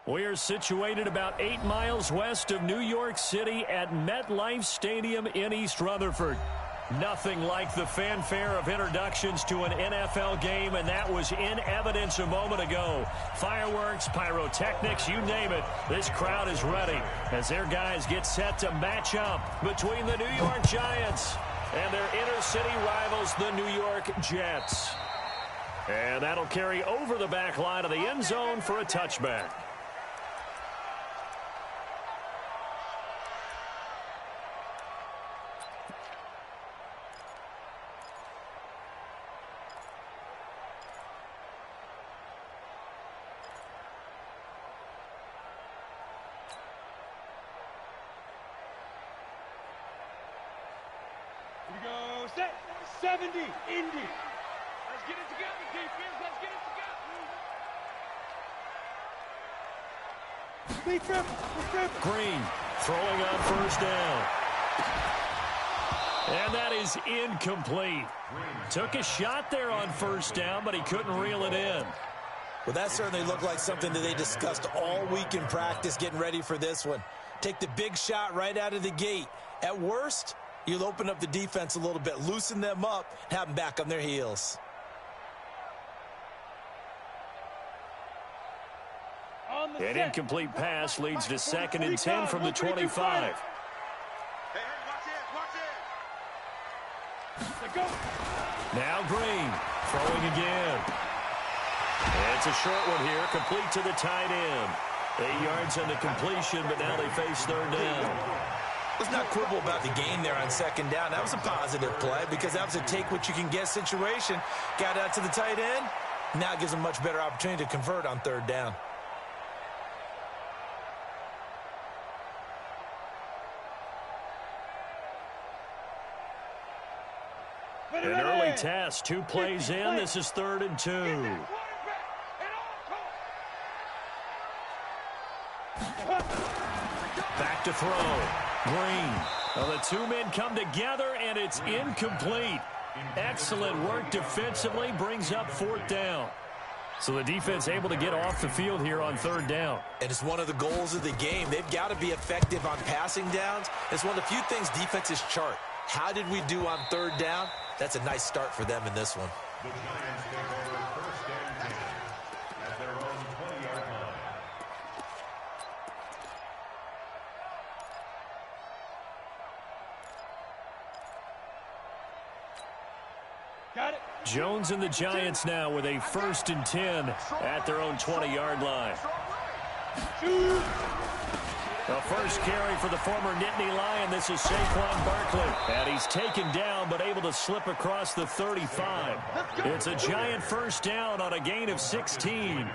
We are situated about 8 miles west of New York City at MetLife Stadium in East Rutherford. Nothing like the fanfare of introductions to an NFL game, and that was in evidence a moment ago. Fireworks, pyrotechnics, you name it. This crowd is ready as their guys get set to match up between the New York Giants and their inner-city rivals, the New York Jets. And that'll carry over the back line of the end zone for a touchback. Here we go, set, 70, Indy. Let's get it together, defense, let's get it together. Green throwing on first down. And that is incomplete. Took a shot there on first down, but he couldn't reel it in. Well, that certainly looked like something that they discussed all week in practice getting ready for this one. Take the big shot right out of the gate. At worst, you'll open up the defense a little bit, loosen them up, and have them back on their heels. An incomplete pass leads to 2nd and 10 from the 25. Hey, watch it. Now Green throwing again. It's a short one here, complete to the tight end. 8 yards on the completion, but now they face 3rd down. Let's not quibble about the gain there on 2nd down. That was a positive play because that was a take-what-you-can-get situation. Got out to the tight end. Now it gives them a much better opportunity to convert on 3rd down. An early test, 2 plays in. This is 3rd and 2. Back to throw. Green. Well, the 2 men come together, and it's incomplete. Excellent work defensively, brings up 4th down. So the defense able to get off the field here on 3rd down. And it's one of the goals of the game. They've got to be effective on passing downs. It's one of the few things defenses chart. How did we do on 3rd down? That's a nice start for them in this one. The Giants take over 1st and 10 at their own 20-yard line. Got it. Jones and the Giants now with a 1st and 10 at their own 20-yard line. The first carry for the former Nittany Lion. This is Saquon Barkley. And he's taken down but able to slip across the 35. It's a Giant 1st down on a gain of 16.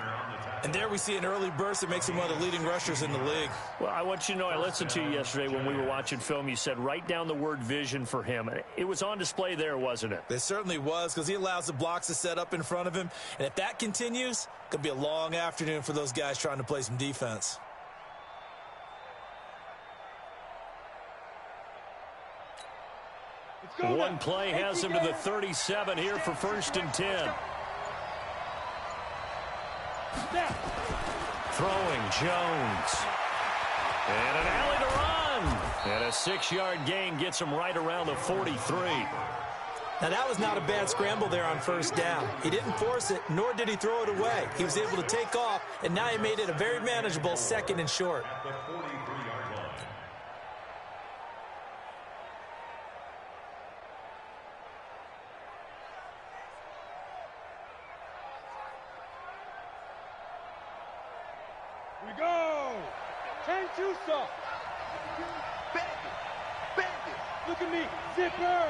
And there we see an early burst that makes him one of the leading rushers in the league. Well, I want you to know, I listened to you yesterday when we were watching film. You said write down the word vision for him. It was on display there, wasn't it? It certainly was, because he allows the blocks to set up in front of him. And if that continues, it could be a long afternoon for those guys trying to play some defense. One play has him to the 37 here for 1st and 10. Throwing Jones. And an alley to run. And a 6-yard gain gets him right around the 43. Now, that was not a bad scramble there on 1st down. He didn't force it, nor did he throw it away. He was able to take off, and now he made it a very manageable 2nd and short. At the 43-yard line. We go. Turn two soft. Bend it. Look at me. Zipper.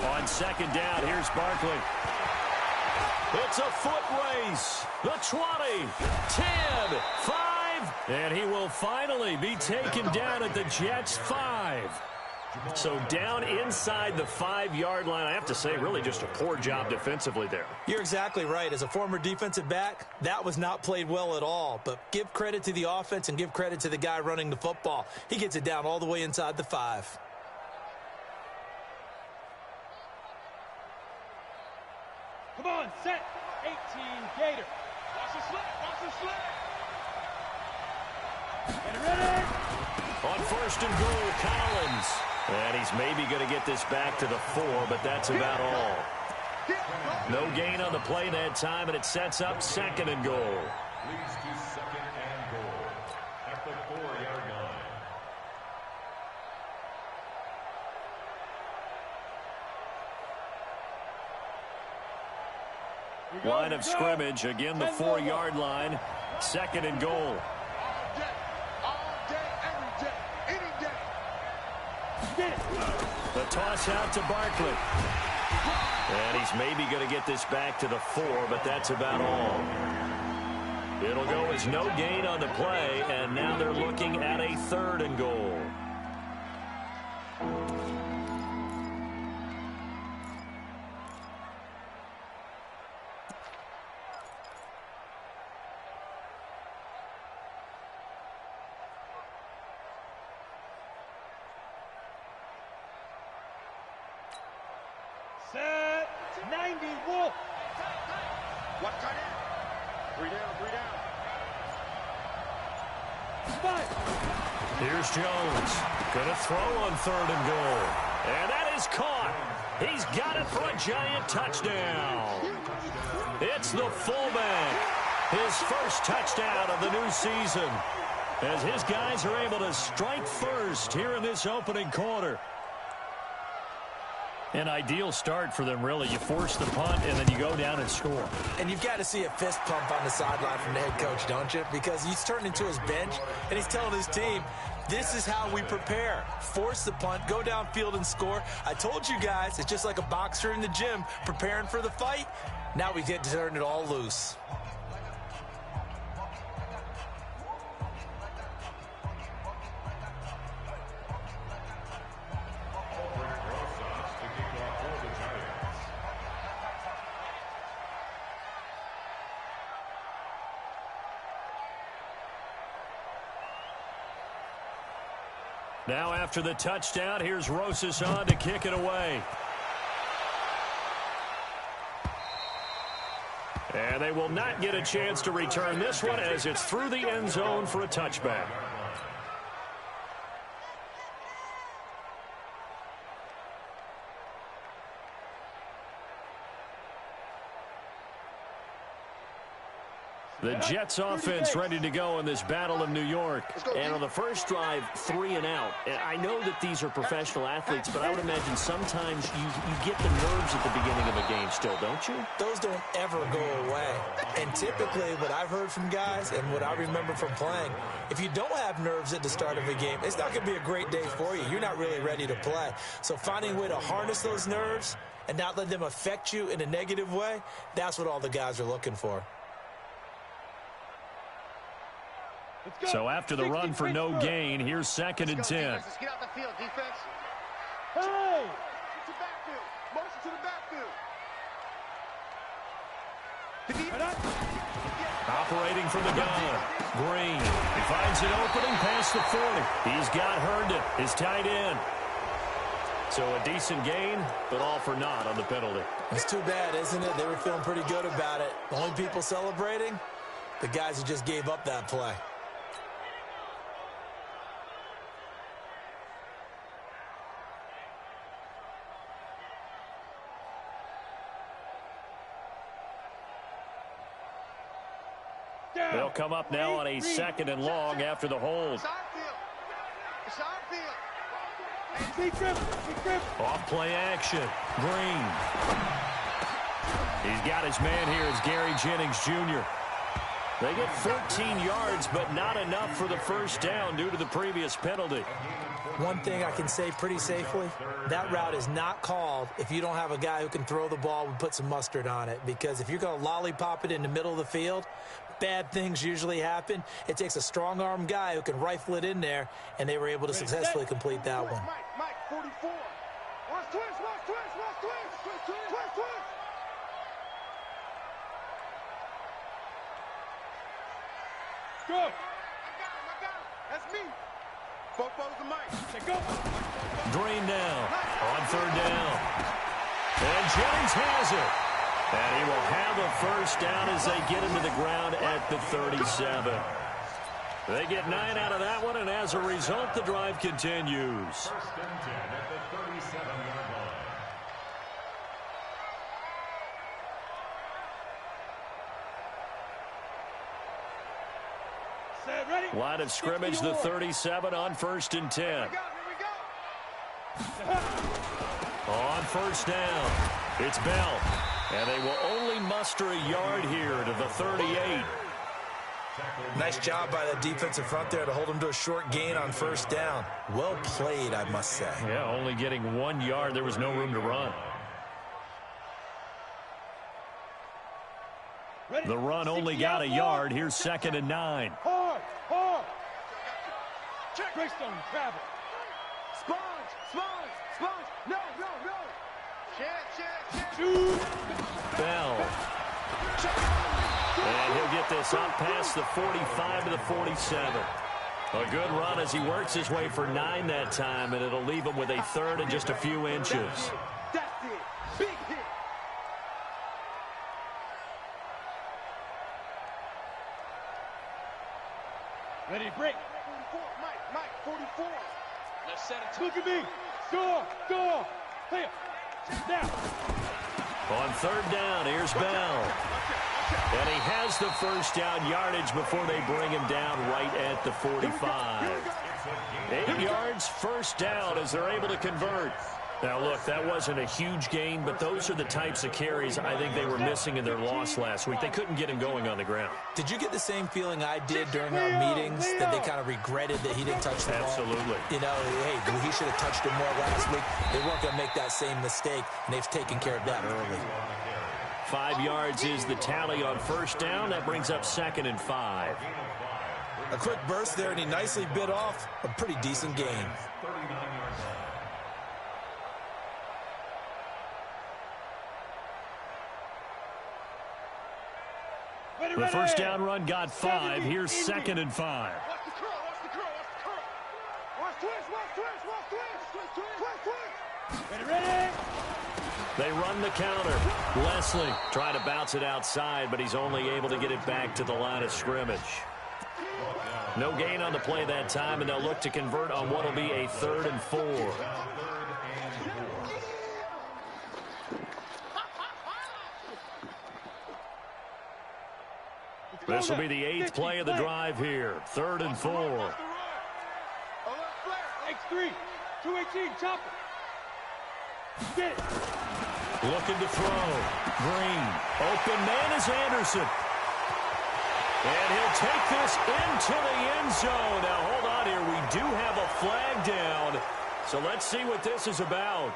On 2nd down, here's Barkley. It's a foot race. The 20, 10, 5, and he will finally be taken down at the Jets' 5. So down inside the 5-yard line. I have to say, really just a poor job defensively there. You're exactly right. As a former defensive back, that was not played well at all. But give credit to the offense and give credit to the guy running the football. He gets it down all the way inside the 5. Come on, set. 18 Gator. Watch the slip. Watch the slip. Get ready. On first and goal, Collins. And he's maybe going to get this back to the 4, but that's about all. No gain on the play that time, and it sets up second and goal. Leads to second and goal at the 4-yard line. Line of scrimmage, again the 4-yard line. Second and goal. All day, every day, any day. Get it. The toss out to Barkley. And he's maybe going to get this back to the 4, but that's about all. It'll go as no gain on the play, and now they're looking at a third and goal. Set. 90 Wolf. Watch tight end. 3 down, 3 down. Spot. Here's Jones. Going to throw on third and goal. And that is caught. He's got it for a giant touchdown. It's the fullback. His first touchdown of the new season. As his guys are able to strike first here in this opening quarter. An ideal start for them, really. You force the punt, and then you go down and score. And you've got to see a fist pump on the sideline from the head coach, don't you? Because he's turned into his bench, and he's telling his team, this is how we prepare. Force the punt, go downfield and score. I told you guys, it's just like a boxer in the gym preparing for the fight. Now we get to turn it all loose. Now after the touchdown, here's Rosas on to kick it away. And they will not get a chance to return this one as it's through the end zone for a touchback. The Jets offense ready to go in this Battle of New York. And on the first drive, 3 and out. And I know that these are professional athletes, but I would imagine sometimes you get the nerves at the beginning of a game still, don't you? Those don't ever go away. And typically what I've heard from guys and what I remember from playing, if you don't have nerves at the start of a game, it's not going to be a great day for you. You're not really ready to play. So finding a way to harness those nerves and not let them affect you in a negative way, that's what all the guys are looking for. So after the run for no gain, here's second and 10. Let's get out the field, defense. Hey! To backfield. Motion to the backfield. Operating from the gun. Green. He finds an opening past the 40. He's got Herndon, his tight end. So a decent gain, but all for naught on the penalty. It's too bad, isn't it? They were feeling pretty good about it. The only people celebrating, the guys who just gave up that play. They'll come up now on a second and long after the hold. Off play action. Green. He's got his man here. It's Gary Jennings Jr. They get 14 yards, but not enough for the first down due to the previous penalty. One thing I can say pretty safely, that route is not called if you don't have a guy who can throw the ball and put some mustard on it. Because if you're going to lollipop it in the middle of the field, bad things usually happen. It takes a strong-arm guy who can rifle it in there, and they were able to successfully complete that one. Mike, 44. Watch twist. Go! I got him. That's me. Both the mic. Go! Green down on third down. And Jennings has it. And he will have a first down as they get into the ground at the 37. They get 9 out of that one, and as a result, the drive continues. First and 10 at the 37-yard line. Set, ready? Line of scrimmage, the 37 on first and 10. Here we go. On first down, it's Bell. And they will only muster a yard here to the 38. Nice job by the defensive front there to hold him to a short gain on first down. Well played, I must say. Yeah, only getting 1 yard. There was no room to run. The run only got a yard. Here's 2nd and 9. Hard. Check. Greystone travel. Sponge. No. Check. Shoot. Bell. And he'll get this up past the 45 to the 47. A good run as he works his way for 9 that time, and it'll leave him with a third and just a few inches. That's it. Big hit. Ready, break. 44, Mike, 44. Let's set it. Look at me. Door. Clear. Now. On third down, here's Bell. And he has the first down yardage before they bring him down right at the 45. 8 yards, first down as they're able to convert. Now, look, that wasn't a huge gain, but those are the types of carries I think they were missing in their loss last week. They couldn't get him going on the ground. Did you get the same feeling I did during our meetings, that they kind of regretted that he didn't touch the ball? Absolutely. You know, hey, he should have touched it more last week. They weren't going to make that same mistake, and they've taken care of that early. 5 yards is the tally on first down. That brings up 2nd and 5. A quick burst there, and he nicely bit off a pretty decent gain. The first down run got 5. Here's 2nd and 5. Watch the curl. Watch Ready. They run the counter. Leslie trying to bounce it outside, but he's only able to get it back to the line of scrimmage. No gain on the play that time, and they'll look to convert on what will be a 3rd and 4. This will be the 8th play of the drive here. 3rd and 4. X3. 218. Chopper. Get it. Looking to throw. Green. Open man is Anderson. And he'll take this into the end zone. Now, hold on here. We do have a flag down. So let's see what this is about.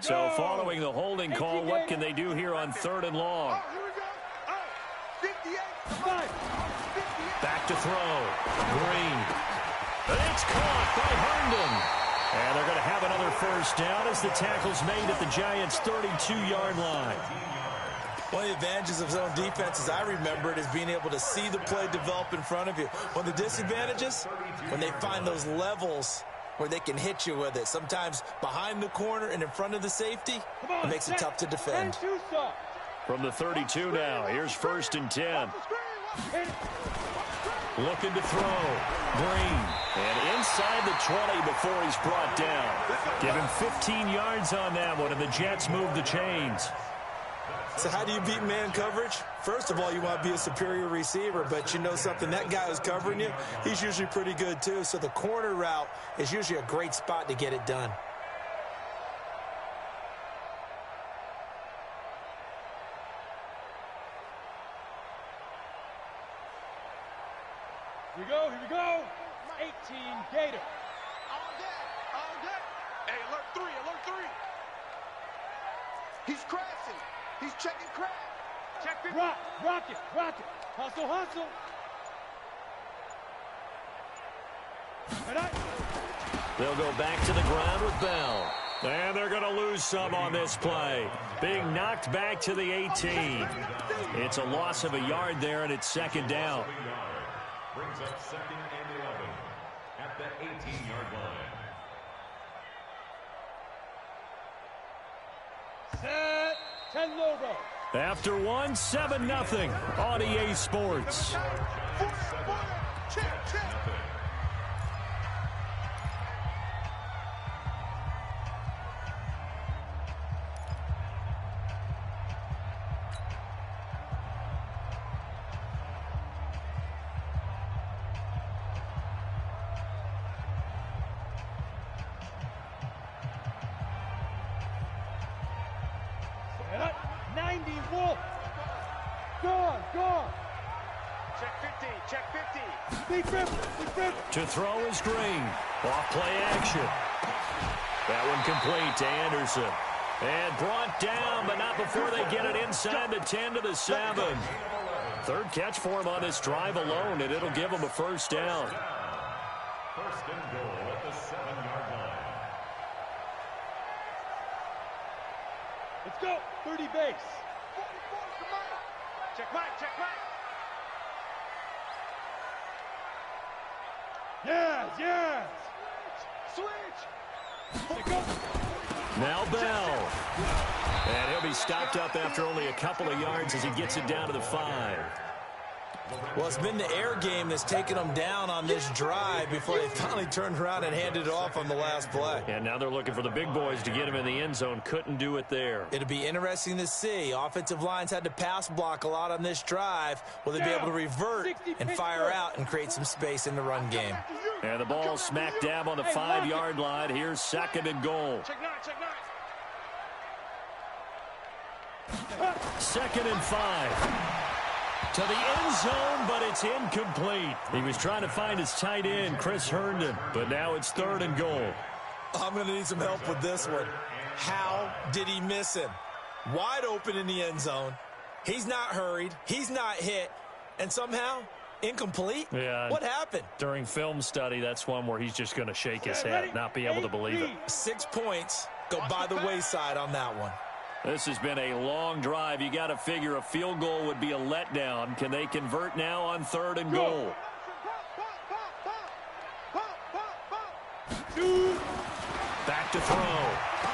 So following the holding call, what can they do here on 3rd and long? Back to throw. Green. And it's caught by Herndon. And they're going to have another first down as the tackle's made at the Giants' 32-yard line. One of the advantages of zone defense, as I remember it, is being able to see the play develop in front of you. One of the disadvantages, when they find those levels where they can hit you with it. Sometimes behind the corner and in front of the safety, it makes it tough to defend. From the 32 now, here's 1st and 10. Looking to throw. Green. And inside the 20 before he's brought down. Give him 15 yards on that one, and the Jets move the chains. So how do you beat man coverage? First of all, you want to be a superior receiver, but you know something, that guy who's covering you, he's usually pretty good too. So the corner route is usually a great spot to get it done. Here we go. 18 Gator. All day. Hey, alert 3. He's crashing. He's checking crash. Check it. Rock it. Hustle. They'll go back to the ground with Bell. And they're going to lose some on this play. Being knocked back to the 18. It's a loss of a yard there, and it's 2nd down. brings up 2nd and 11 at the 18-yard line. Set. 10 logo. After one, 7-0 on EA Sports. Set. 90 Wolf. Gone. Check 50. Check 50. Big rip. To throw is Green. Off play action. That one complete to Anderson. And brought down, but not before they get it inside the 10 to the 7. Third catch for him on this drive alone, and it'll give him a first down. First and goal at the 7-yard line. Let's go. 30 base. Check Mike. Yes. Switch. Let go. Now Bell. And he'll be stopped up after only a couple of yards as he gets it down to the 5. Well, it's been the air game that's taken them down on this drive before they finally turned around and handed it off on the last play. And now they're looking for the big boys to get him in the end zone. Couldn't do it there. It'll be interesting to see. Offensive lines had to pass block a lot on this drive. Will they be able to revert and fire out and create some space in the run game? And the ball smack dab on the 5-yard line. Here's 2nd and goal. Check 9. 2nd and 5. To the end zone, but it's incomplete. He was trying to find his tight end, Chris Herndon, but now it's 3rd and goal. I'm going to need some help with this one. How did he miss him? Wide open in the end zone. He's not hurried. He's not hit. And somehow, incomplete? Yeah. What happened? During film study, that's one where he's just going to shake his head, not be able to believe it. 6 points go by the wayside on that one. This has been a long drive. You got to figure a field goal would be a letdown. Can they convert now on 3rd and goal? Back to throw.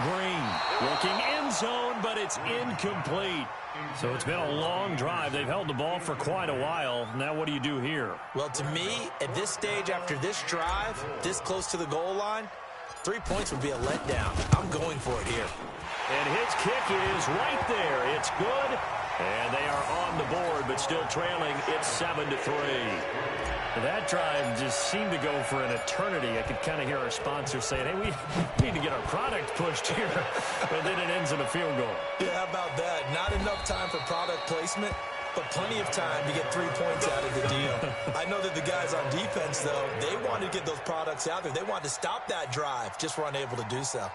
Green looking end zone, but it's incomplete. So it's been a long drive. They've held the ball for quite a while. Now what do you do here? Well, to me, at this stage after this drive, this close to the goal line, 3 points would be a letdown. I'm going for it here. And his kick is right there. It's good. And they are on the board, but still trailing. It's 7-3. That drive just seemed to go for an eternity. I could kind of hear our sponsors saying, hey, we need to get our product pushed here. But then it ends in a field goal. Yeah, how about that? Not enough time for product placement, but plenty of time to get 3 points out of the deal. I know that the guys on defense, though, they wanted to get those products out there. They wanted to stop that drive, just were unable to do so.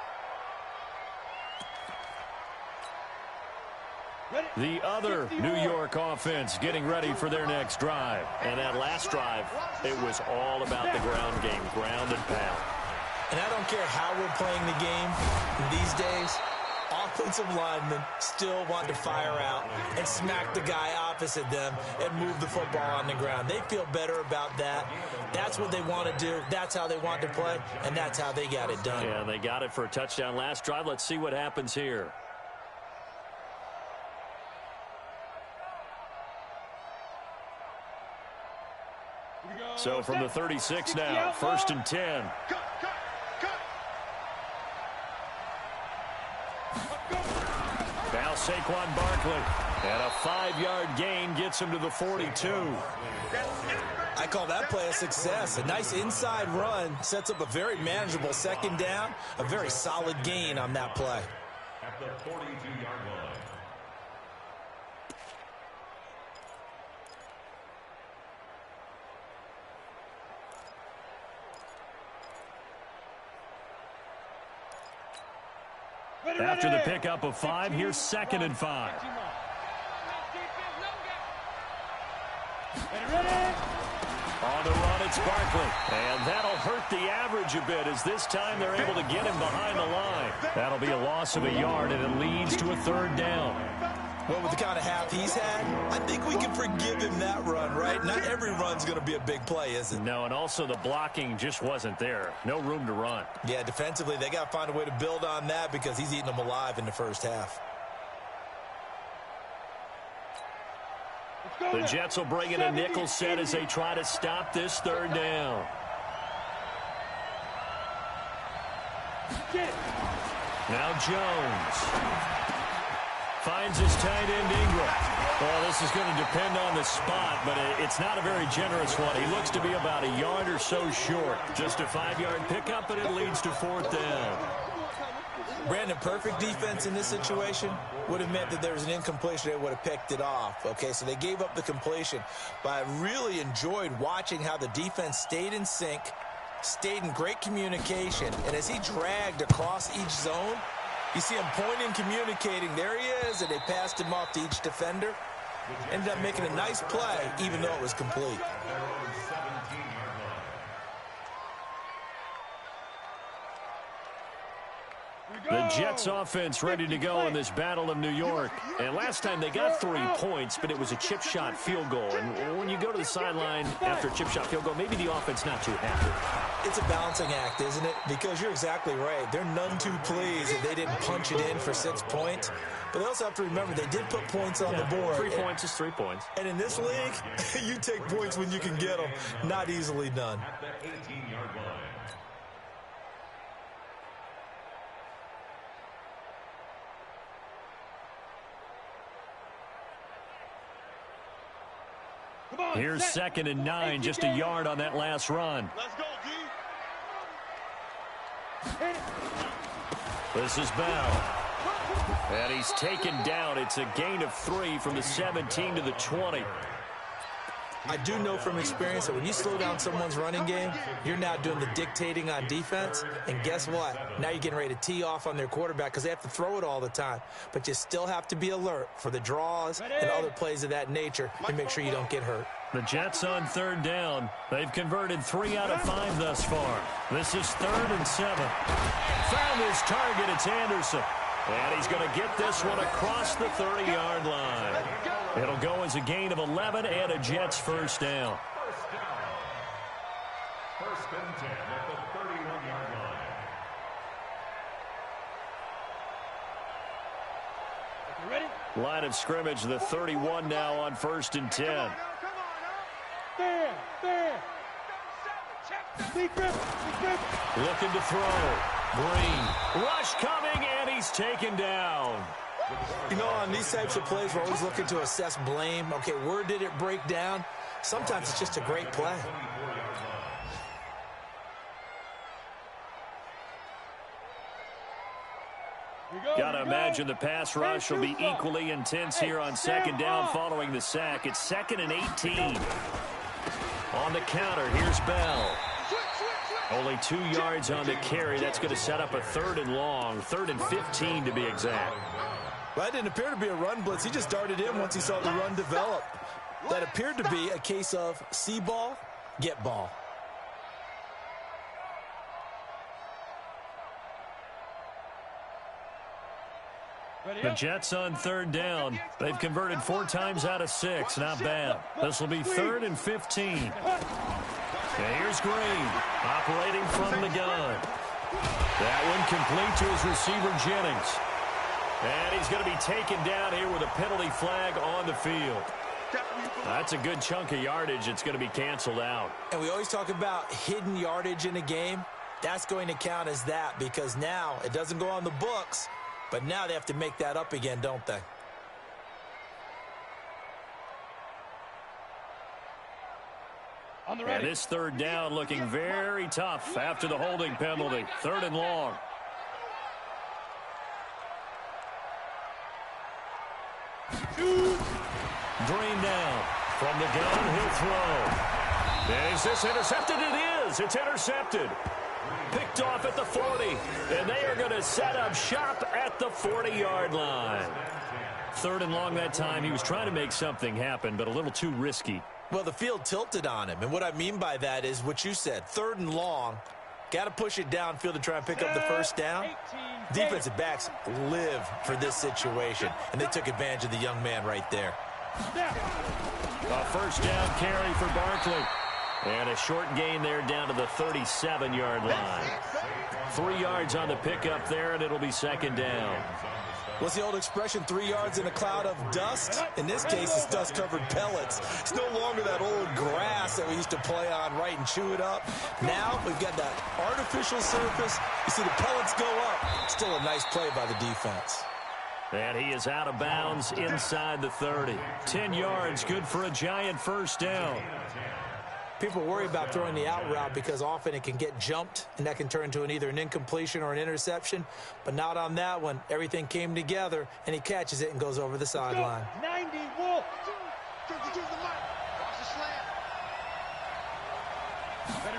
The other New York offense getting ready for their next drive. And that last drive, it was all about the ground game, ground and pound. And I don't care how we're playing the game these days, offensive linemen still want to fire out and smack the guy opposite them and move the football on the ground. They feel better about that. That's what they want to do. That's how they want to play, and that's how they got it done. Yeah, they got it for a touchdown last drive. Let's see what happens here. So from the 36 now, 1st and 10. Now Saquon Barkley. And a 5-yard gain gets him to the 42. I call that play a success. A nice inside run sets up a very manageable 2nd down. A very solid gain on that play. At the 42-yard line. After the pickup of 5, here's 2nd and 5. On the run, it's Barkley. And that'll hurt the average a bit as this time they're able to get him behind the line. That'll be a loss of a yard, and it leads to a 3rd down. Well, with the kind of half he's had, I think we can forgive him that run, right? Not every run's going to be a big play, is it? No, and also the blocking just wasn't there. No room to run. Yeah, defensively, they got to find a way to build on that because he's eating them alive in the first half. The Jets will bring in a nickel set as they try to stop this third down. Now Jones finds his tight end Ingram. Well, this is going to depend on the spot, but it's not a very generous one. He looks to be about a yard or so short. Just a 5-yard pickup, and it leads to 4th down. Brandon, perfect defense in this situation would have meant that there was an incompletion. They would have picked it off. Okay, so they gave up the completion. But I really enjoyed watching how the defense stayed in sync, stayed in great communication, and as he dragged across each zone, you see him pointing, communicating. There he is, and they passed him off to each defender. Ended up making a nice play, even though it was complete. The Jets offense ready to go in this Battle of New York. And last time they got 3 points, but it was a chip shot field goal. And when you go to the sideline after a chip shot field goal, maybe the offense not too happy. It's a balancing act, isn't it? Because you're exactly right. They're none too pleased that they didn't punch it in for 6 points. But they also have to remember they did put points on the board. 3 points is 3 points. And in this league, you take points when you can get them. Not easily done. At the 18-yard line. Here's 2nd and 9, just a yard on that last run. Let's go, D. This is Bell. And he's taken down. It's a gain of 3 from the 17 to the 20. I do know from experience that when you slow down someone's running game, you're now doing the dictating on defense. And guess what? Now you're getting ready to tee off on their quarterback because they have to throw it all the time. But you still have to be alert for the draws and other plays of that nature to make sure you don't get hurt. The Jets on 3rd down. They've converted 3 out of 5 thus far. This is 3rd and 7. Found his target. It's Anderson. And he's going to get this one across the 30-yard line. It'll go as a gain of 11 and a Jets first down. First and 10 at the 31-yard line. You ready? Line of scrimmage, the 31 now on 1st and 10. Come on now. There. Deep grip. Looking to throw. Green. Rush coming, and he's taken down. You know, on these types of plays, we're always looking to assess blame. Okay, where did it break down? Sometimes it's just a great play. Got to imagine the pass rush will be equally intense here on 2nd down following the sack. It's 2nd and 18. On the counter, here's Bell. Only 2 yards on the carry. That's going to set up a 3rd and long, 3rd and 15 to be exact. Well, that didn't appear to be a run blitz. He just darted in once he saw the run develop. That appeared to be a case of see ball, get ball. The Jets on 3rd down. They've converted 4 times out of 6. Not bad. This will be 3rd and 15. And here's Green, operating from the gun. That one complete to his receiver, Jennings. And he's going to be taken down here with a penalty flag on the field. That's a good chunk of yardage. It's going to be canceled out. And we always talk about hidden yardage in a game. That's going to count as that because now it doesn't go on the books, but now they have to make that up again, don't they? And this 3rd down looking very tough after the holding penalty. 3rd and long. Green down. From the gun, he'll throw. Is this intercepted? It is. It's intercepted. Picked off at the 40. And they are going to set up shop at the 40-yard line. 3rd and long that time. He was trying to make something happen, but a little too risky. Well, the field tilted on him, and what I mean by that is what you said, 3rd and long. Got to push it downfield to try and pick up the first down. Defensive backs live for this situation, and they took advantage of the young man right there. A first down carry for Barkley. And a short gain there down to the 37-yard line. 3 yards on the pickup there, and it'll be second down. What's the old expression, 3 yards in a cloud of dust? In this case, it's dust-covered pellets. It's no longer that old grass that we used to play on, right, and chew it up. Now we've got that artificial surface. You see the pellets go up. Still a nice play by the defense. And he is out of bounds inside the 30. 10 yards, good for a Giant first down. People worry about throwing the out route because often it can get jumped, and that can turn into either an incompletion or an interception. But not on that one. Everything came together, and he catches it and goes over the sideline. 90, Wolf. Choose the mic. Watch the slant.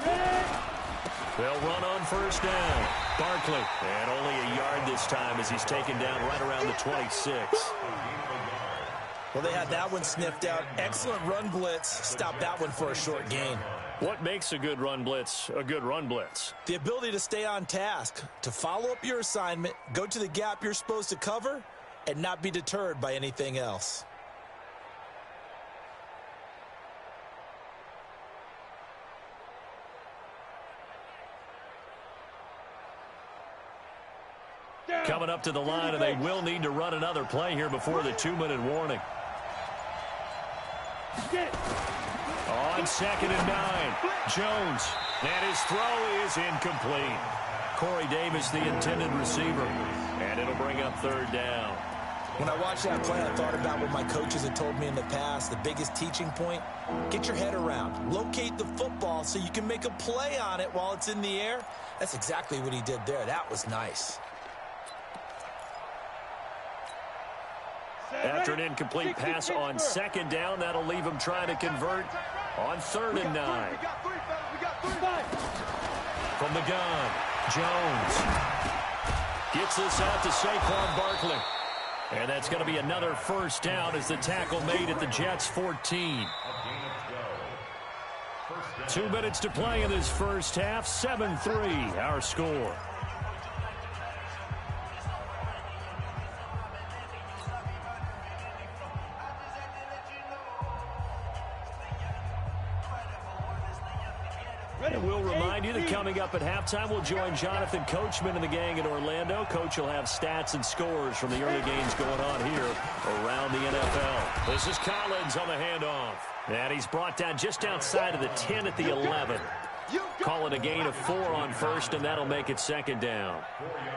Ready? They'll run on first down. Barkley, and only a yard this time as he's taken down right around the 26. Well, they had that one sniffed out. Excellent run blitz. Stopped that one for a short gain. What makes a good run blitz a good run blitz? The ability to stay on task, to follow up your assignment, go to the gap you're supposed to cover, and not be deterred by anything else. Coming up to the line, and they will need to run another play here before the 2-minute warning. On 2nd and 9, Jones, and his throw is incomplete. Corey Davis, the intended receiver, and it'll bring up 3rd down. When I watched that play, I thought about what my coaches had told me in the past. The biggest teaching point, get your head around. Locate the football so you can make a play on it while it's in the air. That's exactly what he did there. That was nice. After an incomplete pass on 2nd down, that'll leave him trying to convert on 3rd and 9. We got 3, fellas. We got 3. From the gun, Jones gets this out to Saquon Barkley. And that's going to be another first down as the tackle made at the Jets' 14. 2 minutes to play in this first half. 7-3, our score. And we'll remind you that coming up at halftime, we'll join Jonathan Coachman and the gang in Orlando. Coach will have stats and scores from the early games going on here around the NFL. This is Collins on the handoff. And he's brought down just outside of the 10 at the 11. Call it a gain of 4 on first, and that'll make it 2nd down.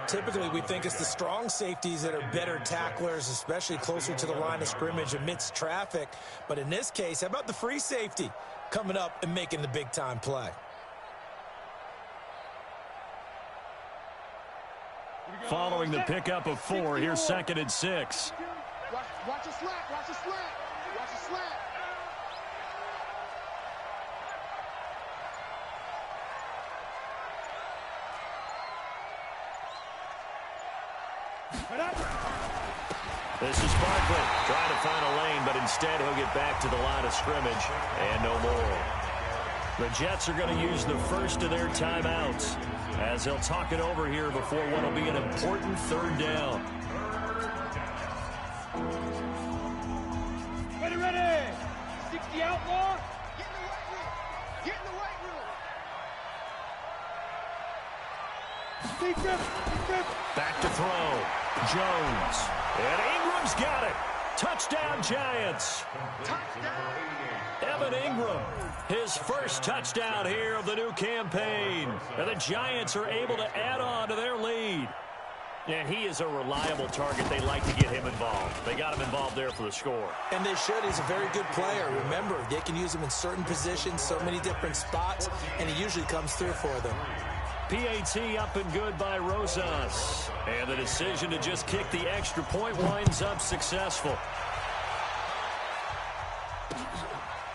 Typically, we think it's the strong safeties that are better tacklers, especially closer to the line of scrimmage amidst traffic. But in this case, how about the free safety coming up and making the big-time play? Following the pickup of 4, here's 2nd and 6. Watch the slant. Watch the slant. Watch the slant. This is Barkley trying to find a lane, but instead he'll get back to the line of scrimmage and no more. The Jets are going to use the first of their timeouts as they'll talk it over here before what will be an important 3rd down. Ready. 60 outlaw. Get in the weight room. Get in the weight room. Deep grip. Back to throw. Jones. And Ingram's got it. Touchdown, Giants. Touchdown. Evan Ingram, his first touchdown here of the new campaign. And the Giants are able to add on to their lead. And he is a reliable target. They like to get him involved. They got him involved there for the score. And they should. He's a very good player. Remember, they can use him in certain positions, so many different spots, and he usually comes through for them. PAT up and good by Rosas. And the decision to just kick the extra point winds up successful.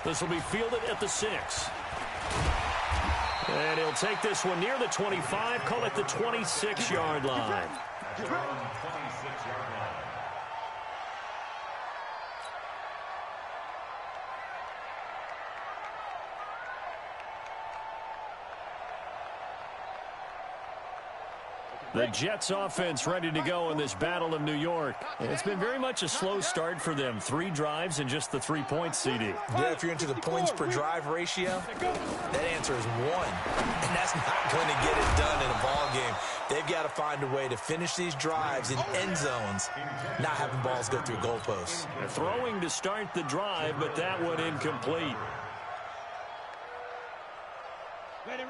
This will be fielded at the 6. And he'll take this one near the 25, call it the 26-yard line. The Jets offense ready to go in this Battle of New York. It's been very much a slow start for them. 3 drives and just the 3 points, CD. Yeah, if you're into the points per drive ratio, that answer is 1. And that's not going to get it done in a ball game. They've got to find a way to finish these drives in end zones, not having balls go through goalposts. They're throwing to start the drive, but that one incomplete.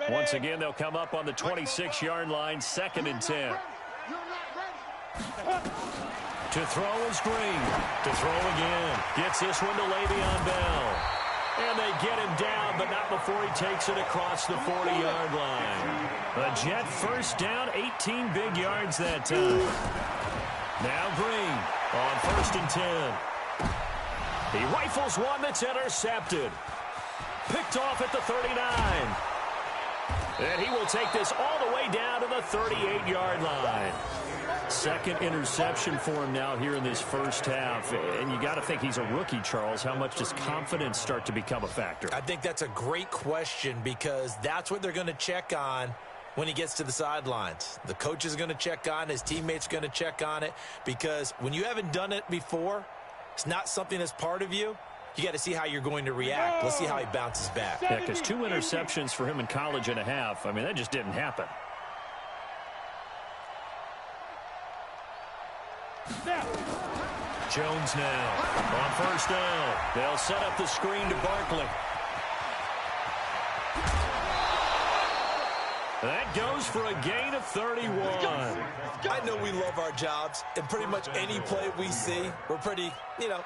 Once again, they'll come up on the 26-yard line, 2nd and 10. To throw is Green. To throw again. Gets this one to Le'Veon Bell. And they get him down, but not before he takes it across the 40-yard line. The Jet first down, 18 big yards that time. Now Green on 1st and 10. He rifles one that's intercepted. Picked off at the 39. And he will take this all the way down to the 38-yard line. 2nd interception for him now here in this first half. And you got to think he's a rookie, Charles. How much does confidence start to become a factor? I think that's a great question because that's what they're going to check on when he gets to the sidelines. The coach is going to check on it. His teammates are going to check on it because when you haven't done it before, it's not something that's part of you. You got to see how you're going to react. Let's see how he bounces back. Yeah, because 2 interceptions for him in college and a half. I mean, that just didn't happen. Jones now on 1st down. They'll set up the screen to Barkley. That goes for a gain of 31. I know we love our jobs, and pretty much any play we see, we're pretty,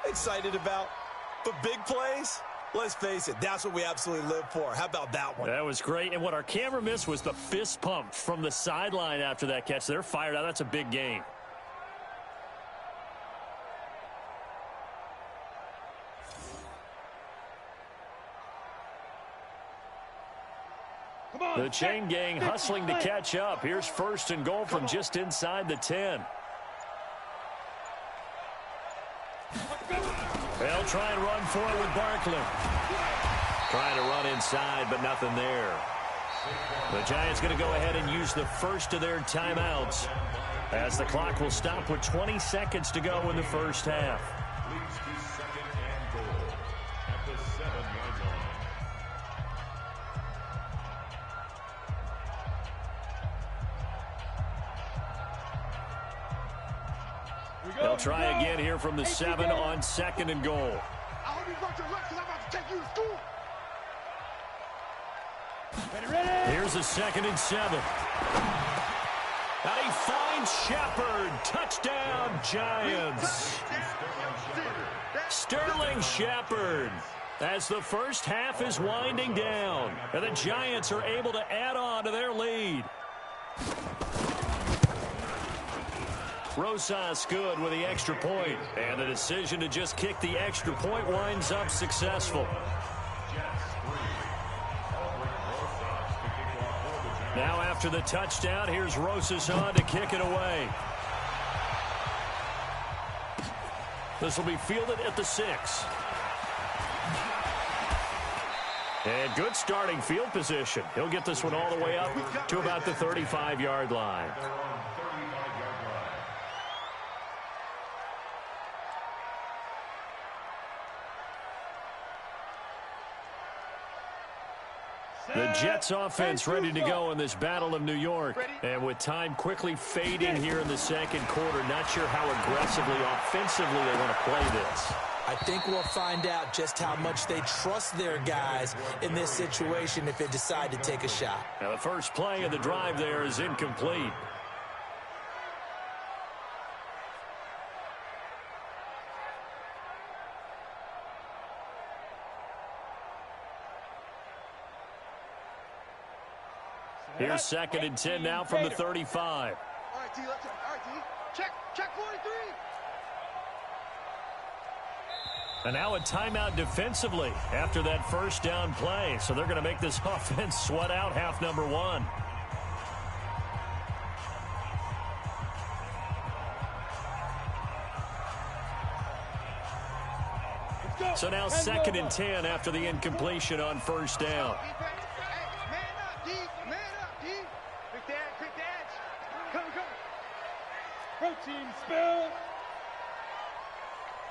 excited about. But big plays, let's face it, that's what we absolutely live for. How about that one? That was great. And what our camera missed was the fist pump from the sideline after that catch. They're fired out. That's a big gain. The chain gang hustling to catch up. Here's 1st and goal from just inside the 10. They'll try and run for it with Barkley. Trying to run inside, but nothing there. The Giants going to go ahead and use the first of their timeouts as the clock will stop with 20 seconds to go in the first half. Leads to 2nd and goal at the 7-yard line. They'll try again here from the 7 on 2nd and goal. I hope you brought your lunch because I'm about to take you to school. Here's a 2nd and 7. And he finds Shepard. Touchdown, Giants. Sterling Shepard. As the first half is winding down. And the Giants are able to add on to their lead. Rosas good with the extra point. And the decision to just kick the extra point winds up successful. Now after the touchdown, here's Rosas on to kick it away. This will be fielded at the 6. And good starting field position. He'll get this one all the way up to about the 35-yard line. The Jets offense ready to go in this Battle of New York. And with time quickly fading here in the 2nd quarter, not sure how aggressively, offensively they want to play this. I think we'll find out just how much they trust their guys in this situation if they decide to take a shot. Now the first play of the drive there is incomplete. Here's 2nd and 10 now from the 35. All right, T. All right, T. Check 43. And now a timeout defensively after that first down play. So they're going to make this offense sweat out half number 1. So now 2nd and 10 after the incompletion on first down. Man up, D. Man up, D. Quick dance. Come. Protein spill.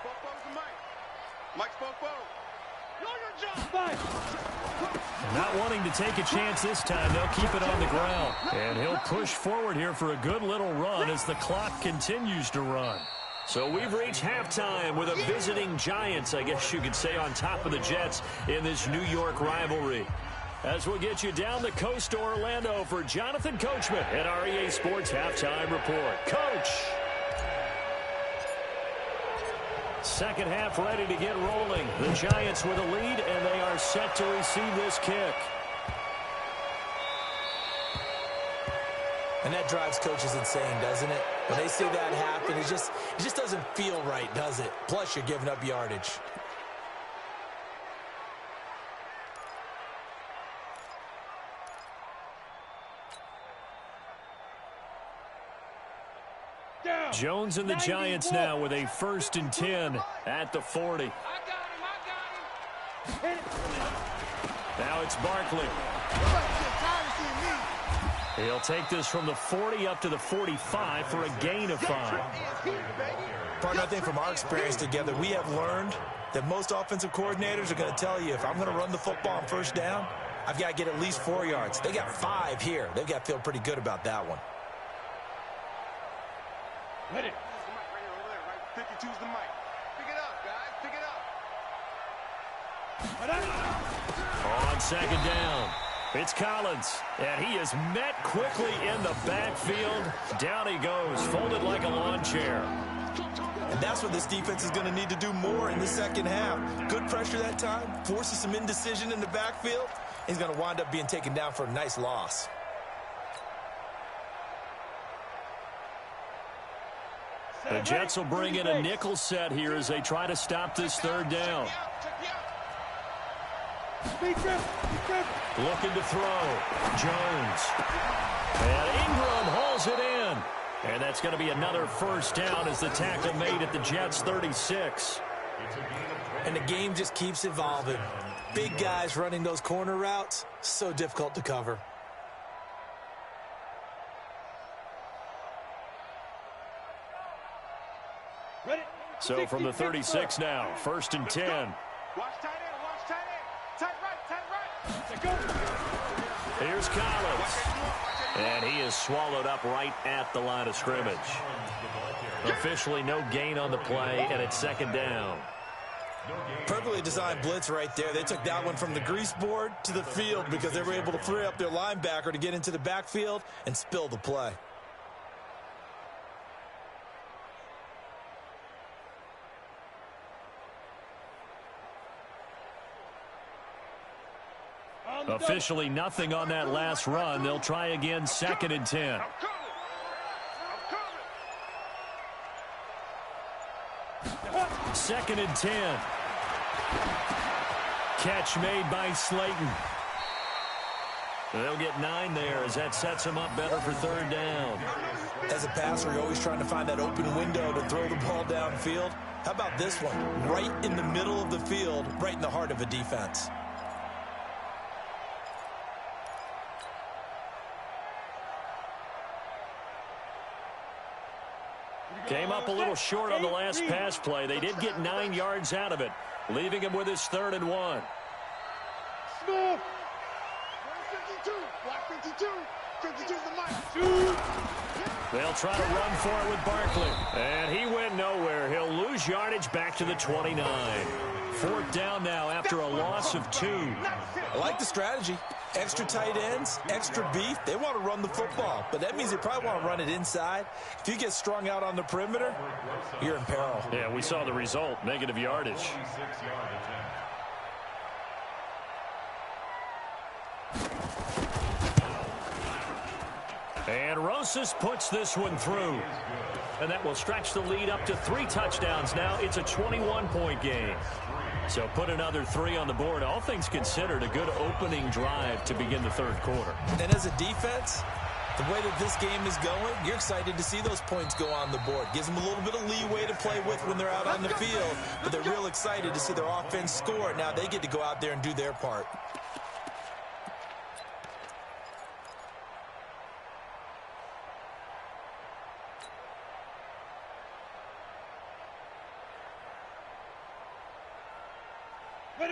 Bobo's the mic. Mike's Bobo. Know your job. Fight. Not wanting to take a chance this time, they'll keep it on the ground. And he'll push forward here for a good little run as the clock continues to run. So we've reached halftime with a visiting Giants, I guess you could say, on top of the Jets in this New York rivalry. As we'll get you down the coast to Orlando for Jonathan Coachman at our EA Sports Halftime Report. Coach! Second half ready to get rolling. The Giants with a lead, and they are set to receive this kick. And that drives coaches insane, doesn't it? When they see that happen, it just doesn't feel right, does it? Plus, you're giving up yardage. Jones and the Giants now with a 1st and 10 at the 40. I got him. Now it's Barkley. He'll take this from the 40 up to the 45 for a gain of 5. Partner, I think from our experience together, we have learned that most offensive coordinators are going to tell you, if I'm going to run the football on 1st down, I've got to get at least 4 yards. They got 5 here. They've got to feel pretty good about that one. Hit it. 52's the mic. Pick it up, guys. Pick it up. On 2nd down, it's Collins, and he is met quickly in the backfield. Down he goes, folded like a lawn chair. And that's what this defense is going to need to do more in the second half. Good pressure that time, forces some indecision in the backfield. He's going to wind up being taken down for a nice loss. The Jets will bring in a nickel set here as they try to stop this 3rd down. Looking to throw. Jones. And Ingram hauls it in. And that's going to be another 1st down as the tackle made at the Jets' 36. And the game just keeps evolving. Big guys running those corner routes, so difficult to cover. So from the 36 now, 1st and 10. Watch tight end. Watch tight end. Tight right. Tight right. Here's Collins. And he is swallowed up right at the line of scrimmage. Officially no gain on the play, and it's 2nd down. Perfectly designed blitz right there. They took that one from the grease board to the field because they were able to free up their linebacker to get into the backfield and spill the play. Officially nothing on that last run. They'll try again, 2nd and 10. I'm coming. 2nd and 10. Catch made by Slayton. They'll get 9 there as that sets them up better for 3rd down. As a passer, you're always trying to find that open window to throw the ball downfield. How about this one? Right in the middle of the field, right in the heart of a defense. Came up a little short on the last pass play. They did get 9 yards out of it, leaving him with his 3rd and 1. Smith. 52. Block 52. 52's the mic. They'll try to run for it with Barkley. And he went nowhere. He'll lose yardage back to the 29. 4th down now after a loss of 2. I like the strategy. Extra tight ends, extra beef. They want to run the football, but that means they probably want to run it inside. If you get strung out on the perimeter, you're in peril. Yeah, we saw the result, negative yardage. And Rosas puts this one through. And that will stretch the lead up to 3 touchdowns now. It's a 21-point game. So put another 3 on the board. All things considered, a good opening drive to begin the 3rd quarter. And as a defense, the way that this game is going, you're excited to see those points go on the board. Gives them a little bit of leeway to play with when they're out on the field, but they're real excited to see their offense score. Now they get to go out there and do their part.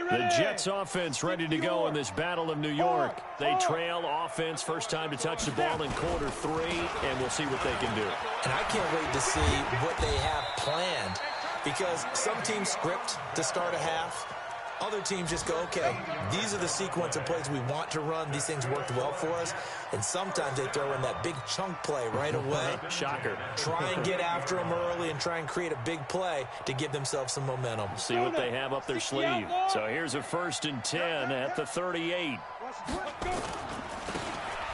The Jets offense ready to go in this Battle of New York. They trail offense, first time to touch the ball in quarter 3, and we'll see what they can do. And I can't wait to see what they have planned, because some teams script to start a half. Other teams just go, okay, these are the sequence of plays we want to run. These things worked well for us. And sometimes they throw in that big chunk play right away. Shocker. Try and get after them early and try and create a big play to give themselves some momentum. See what they have up their sleeve. So here's a 1st and 10 at the 38.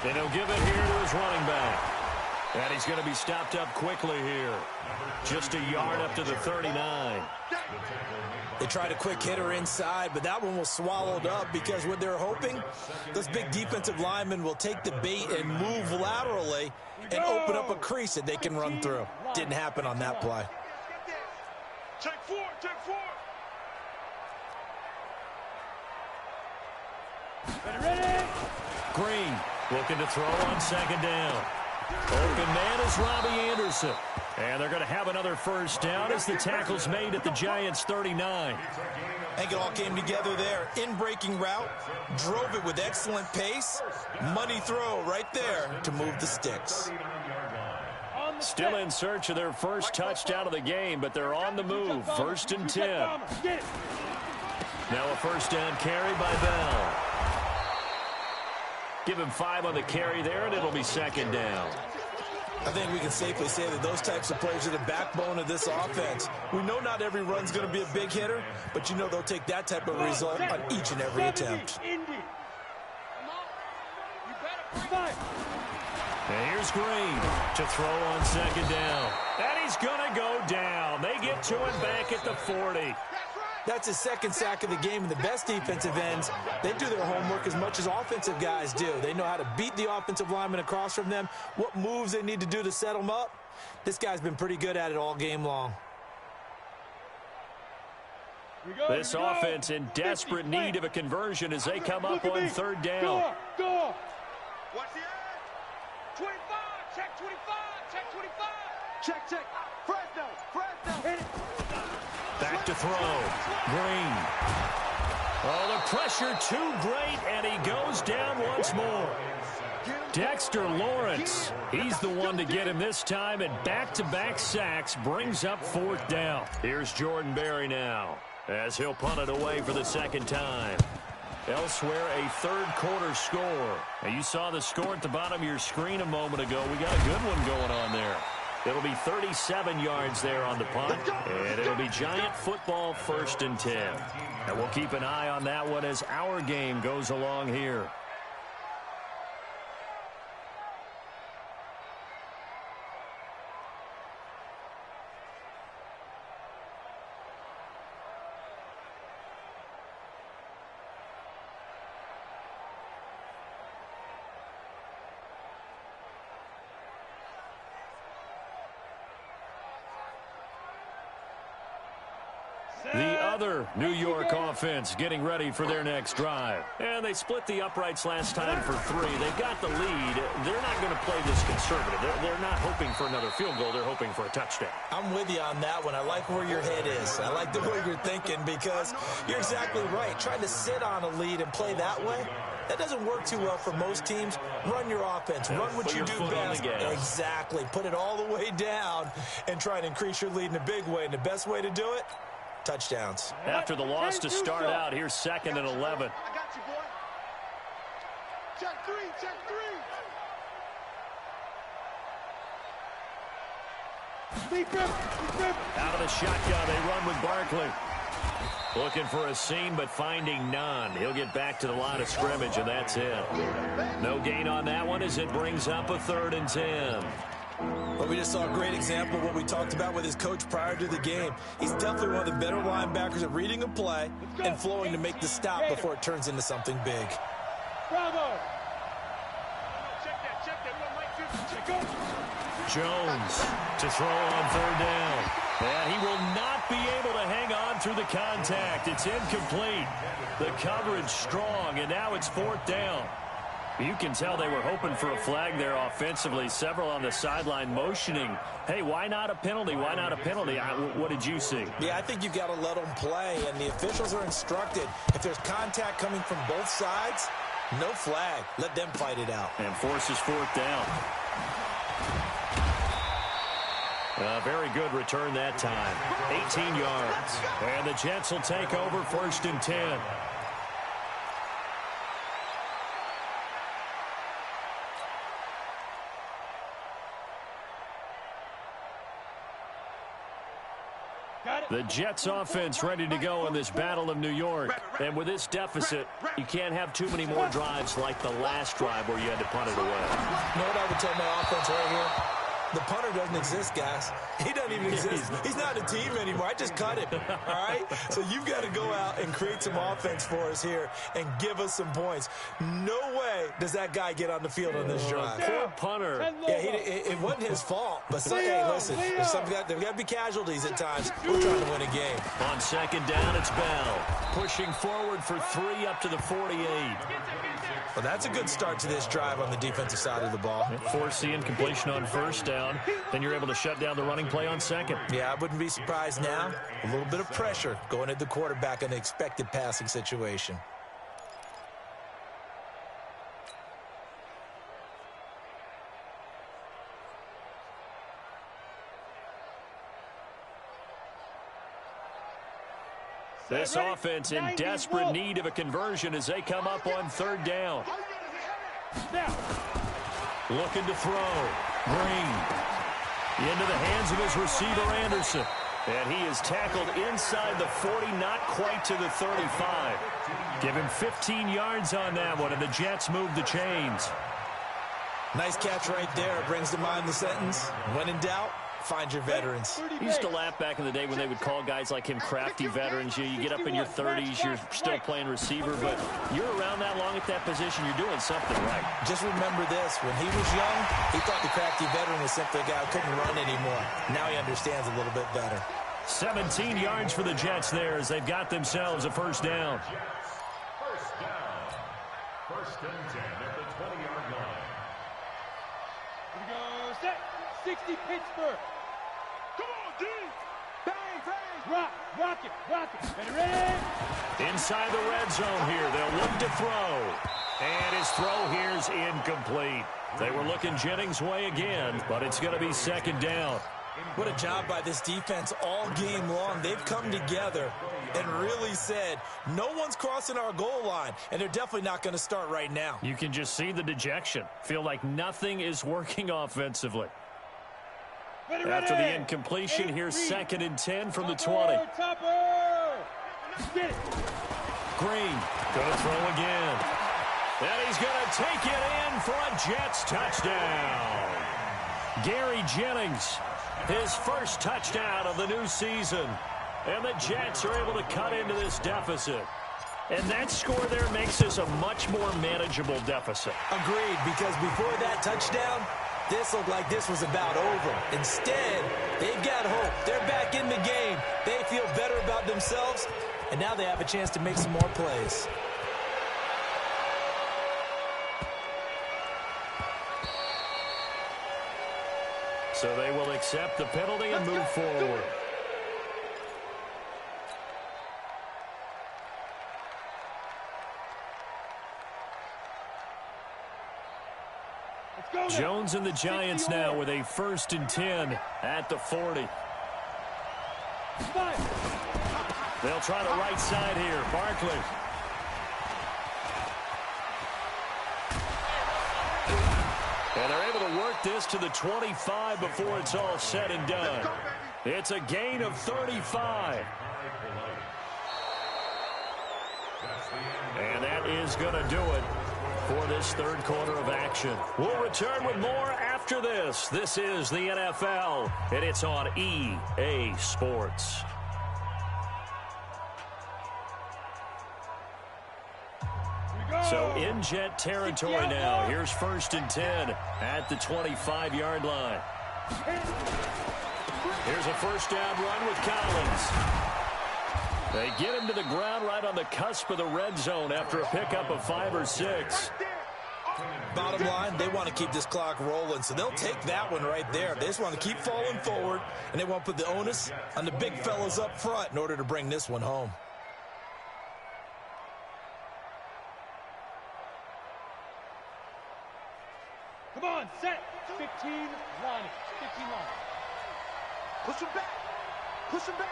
And he'll give it here to his running back. And he's going to be stopped up quickly here. Just a yard up to the 39. They tried a quick hitter inside, but that one was swallowed up because what they're hoping, those big defensive linemen will take the bait and move laterally and open up a crease that they can run through. Didn't happen on that play. Check 4, check 4. Ready? Green looking to throw on 2nd down. Open man is Robbie Anderson. And they're going to have another 1st down as the tackle's made at the Giants' 39. I think it all came together there. In-breaking route, drove it with excellent pace. Money throw right there to move the sticks. Still in search of their first touchdown of the game, but they're on the move. 1st and 10. Now a 1st down carry by Bell. Give him 5 on the carry there, and it'll be 2nd down. I think we can safely say that those types of plays are the backbone of this offense. We know not every run's going to be a big hitter, but you know they'll take that type of result on each and every attempt. And here's Green to throw on 2nd down. And he's going to go down. They get to him back at the 40. That's his 2nd sack of the game, and the best defensive ends, they do their homework as much as offensive guys do. They know how to beat the offensive lineman across from them, what moves they need to do to set them up. This guy's been pretty good at it all game long. This offense in desperate need of a conversion as they come up on 3rd down. Go. What's the edge? 25, check 25, check 25. Check. Fresno. Hit it. Back to throw. Green. Oh, the pressure too great, and he goes down once more. Dexter Lawrence, he's the one to get him this time, and back-to-back sacks brings up 4th down. Here's Jordan Berry now, as he'll punt it away for the 2nd time. Elsewhere, a 3rd quarter score. Now, you saw the score at the bottom of your screen a moment ago. We got a good one going on there. It'll be 37 yards there on the punt, and it'll be Giant football 1st and 10. And we'll keep an eye on that one as our game goes along here. The other New York offense getting ready for their next drive. And they split the uprights last time for 3. They got the lead. They're not going to play this conservative. They're not hoping for another field goal. They're hoping for a touchdown. I'm with you on that one. I like where your head is. I like the way you're thinking, because you're exactly right. Trying to sit on a lead and play that way, that doesn't work too well for most teams. Run your offense. Run what you do best. Exactly. Put it all the way down and try and increase your lead in a big way. And the best way to do it, touchdowns. After the loss to start out, here's 2nd and 11. I got you, boy. Check 3, check 3. Out of the shotgun, they run with Barkley. Looking for a seam, but finding none. He'll get back to the line of scrimmage, and that's it. No gain on that one as it brings up a 3rd and 10. Well, we just saw a great example of what we talked about with his coach prior to the game. He's definitely one of the better linebackers at reading a play and flowing to make the stop before it turns into something big. Bravo. Check that. Jones to throw on 3rd down. And he will not be able to hang on through the contact. It's incomplete. The coverage strong, and now it's 4th down. You can tell they were hoping for a flag there offensively. Several on the sideline motioning, hey, why not a penalty? Why not a penalty? What did you see? Yeah, I think you've got to let them play, and the officials are instructed. If there's contact coming from both sides, no flag. Let them fight it out. And forces fourth down. A very good return that time. 18 yards. And the Jets will take over 1st and 10. The Jets offense ready to go in this Battle of New York. And with this deficit, you can't have too many more drives like the last drive where you had to punt it away. You know what I would tell my offense right here? The punter doesn't exist, guys. He doesn't even exist. He's not a team anymore. I just cut him, all right? So you've got to go out and create some offense for us here and give us some points. No way does that guy get on the field on this drive. Poor punter. Yeah, it wasn't his fault. But, hey, listen, there's got to be casualties at times. We're trying to win a game. On 2nd down, it's Bell. Pushing forward for 3 up to the 48. Well, that's a good start to this drive on the defensive side of the ball. Force the incompletion on 1st down. Then you're able to shut down the running play on 2nd. Yeah, I wouldn't be surprised now. A little bit of pressure going at the quarterback in an expected passing situation. This offense in desperate need of a conversion as they come up on 3rd down. Looking to throw. Green. Into the hands of his receiver, Anderson. And he is tackled inside the 40, not quite to the 35. Give him 15 yards on that one, and the Jets move the chains. Nice catch right there. Brings to mind the sentence, when in doubt, find your veterans. I used to laugh back in the day when they would call guys like him crafty veterans. You get up in your 30s, you're still playing receiver, but you're around that long at that position, you're doing something right. Just remember this, when he was young, he thought the crafty veteran was simply a guy who couldn't run anymore. Now he understands a little bit better. 17 yards for the Jets there as they've got themselves a 1st down. First down. 1st and 10 at the 20-yard line. Here we go, set. 60 Pittsburgh. Come on, D. Bang, bang. Rock it. Ready? Inside the red zone here. They'll look to throw. And his throw here's incomplete. They were looking Jennings' way again, but it's going to be 2nd down. What a job by this defense all game long. They've come together and really said, no one's crossing our goal line, and they're definitely not going to start right now. You can just see the dejection. Feel like nothing is working offensively. After the incompletion, here's 2nd and 10 from the 20. Green, going to throw again. And he's going to take it in for a Jets touchdown. Gary Jennings, his first touchdown of the new season. And the Jets are able to cut into this deficit. And that score there makes this a much more manageable deficit. Agreed, because before that touchdown, this looked like this was about over. Instead, they've got hope. They're back in the game. They feel better about themselves, and now they have a chance to make some more plays. So they will accept the penalty and move forward. Jones and the Giants now with a 1st and 10 at the 40. They'll try the right side here. Barkley. And they're able to work this to the 25 before it's all said and done. It's a gain of 35. And that is going to do it for this 3rd quarter of action. We'll return with more after this. This is the NFL, and it's on EA Sports. So in Jet territory now. Here's 1st and 10 at the 25-yard line. Here's a 1st down run with Collins. They get him to the ground right on the cusp of the red zone after a pickup of 5 or 6. Bottom line, they want to keep this clock rolling, so they'll take that one right there. They just want to keep falling forward, and they want to put the onus on the big fellas up front in order to bring this one home. Come on, set. 15 line. 15 line. Push him back. Push him back.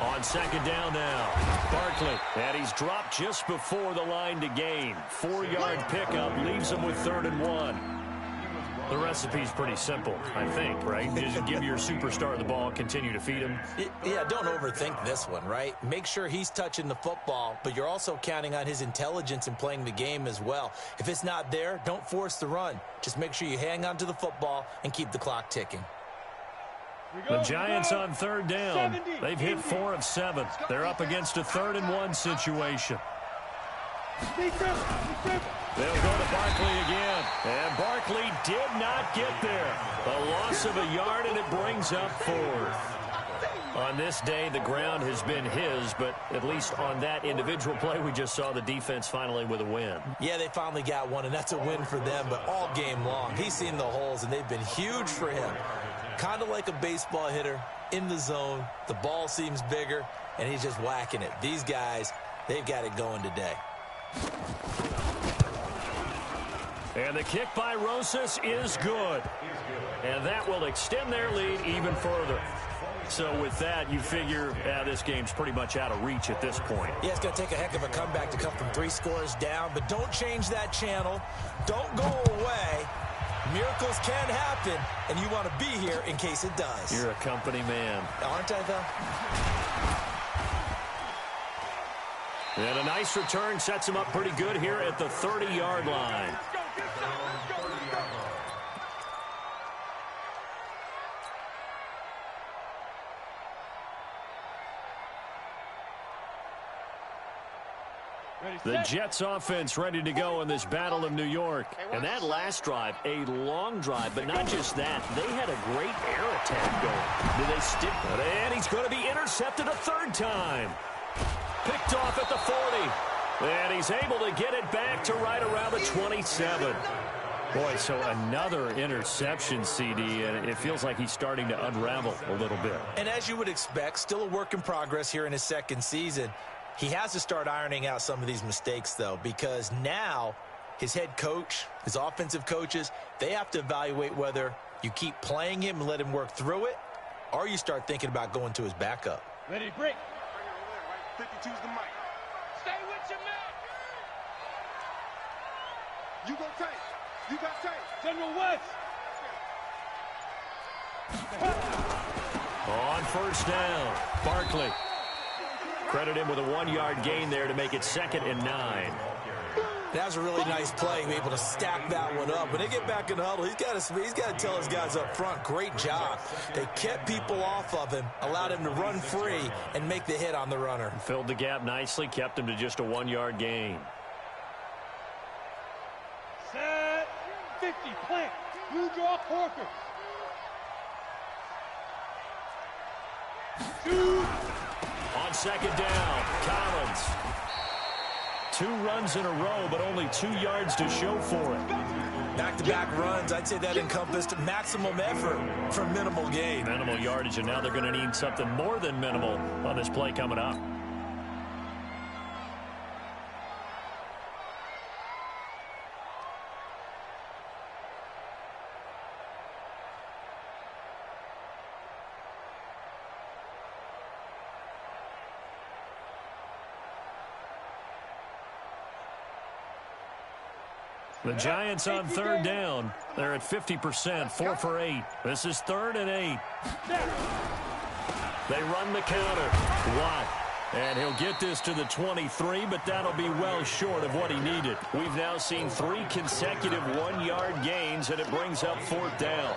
On second down now, Barkley. And he's dropped just before the line to gain. 4-yard pickup leaves him with 3rd and 1. The recipe's pretty simple, I think, right? Just give your superstar the ball, continue to feed him. Yeah, don't overthink this one, right? Make sure he's touching the football, but you're also counting on his intelligence in playing the game as well. If it's not there, don't force the run. Just make sure you hang on to the football and keep the clock ticking. The Giants on 3rd down. They've hit 4 of 7. They're up against a 3rd and 1 situation. They'll go to Barkley again. And Barkley did not get there. A loss of a yard, and it brings up 4th. On this day, the ground has been his, but at least on that individual play, we just saw the defense finally with a win. Yeah, they finally got one, and that's a win for them, but all game long, he's seen the holes, and they've been huge for him. Kind of like a baseball hitter in the zone. The ball seems bigger, and he's just whacking it. These guys, they've got it going today. And the kick by Rosas is good. And that will extend their lead even further. So with that, you figure this game's pretty much out of reach at this point. Yeah, it's going to take a heck of a comeback to come from 3 scores down, but don't change that channel. Don't go away. Miracles can happen, and you want to be here in case it does. You're a company man. Aren't I, though? And a nice return sets him up pretty good here at the 30-yard line. The Jets offense ready to go in this Battle of New York. And that last drive, a long drive, but not just that. They had a great air attack going. Did they stick? And he's going to be intercepted a 3rd time. Picked off at the 40. And he's able to get it back to right around the 27. Boy, so another interception, CD, and it feels like he's starting to unravel a little bit. And as you would expect, still a work in progress here in his 2nd season. He has to start ironing out some of these mistakes, though, because now his head coach, his offensive coaches, they have to evaluate whether you keep playing him and let him work through it, or you start thinking about going to his backup. Ready, break. 52's the mic. Stay with your man. You go tank. You got tank. General West. On 1st down, Barkley. Credit him with a 1-yard gain there to make it 2nd and 9. That was a really nice play, able to stack that one up. When they get back in the huddle, he's got to tell his guys up front, great job. They kept people off of him, allowed him to run free, and make the hit on the runner. Filled the gap nicely, kept him to just a 1-yard gain. Set. 50, plant. Blue draw, Porker. Shoot. On 2nd down, Collins. 2 runs in a row, but only 2 yards to show for it. Back-to-back runs, I'd say that encompassed maximum effort for minimal gain. Minimal yardage, and now they're going to need something more than minimal on this play coming up. The Giants on 3rd down. They're at 50%, 4 for 8. This is 3rd and 8. They run the counter. Watt. And he'll get this to the 23, but that'll be well short of what he needed. We've now seen 3 consecutive 1-yard gains, and it brings up 4th down.